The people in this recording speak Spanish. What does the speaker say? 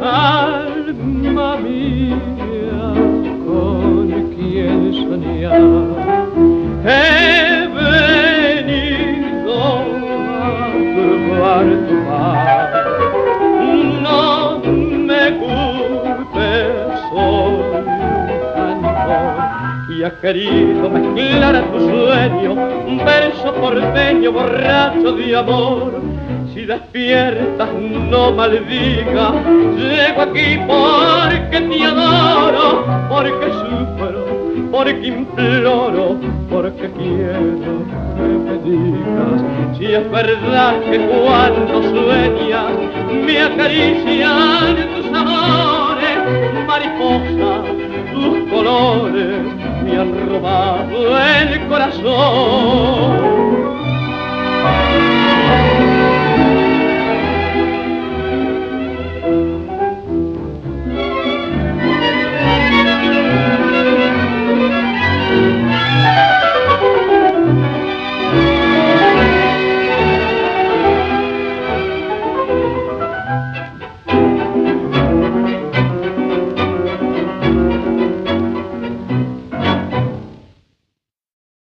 Alma mía, con quien soñar, he venido a probar tu paz. No me culpes, soy un cantor y ha querido mezclar a tu sueño un verso porteño borracho de amor. Si despiertas no maldigas, llego aquí porque te adoro, porque sufro, porque imploro, porque quiero que me digas si es verdad que cuando sueñas me acarician tus amores, mariposa, tus colores me han robado el corazón.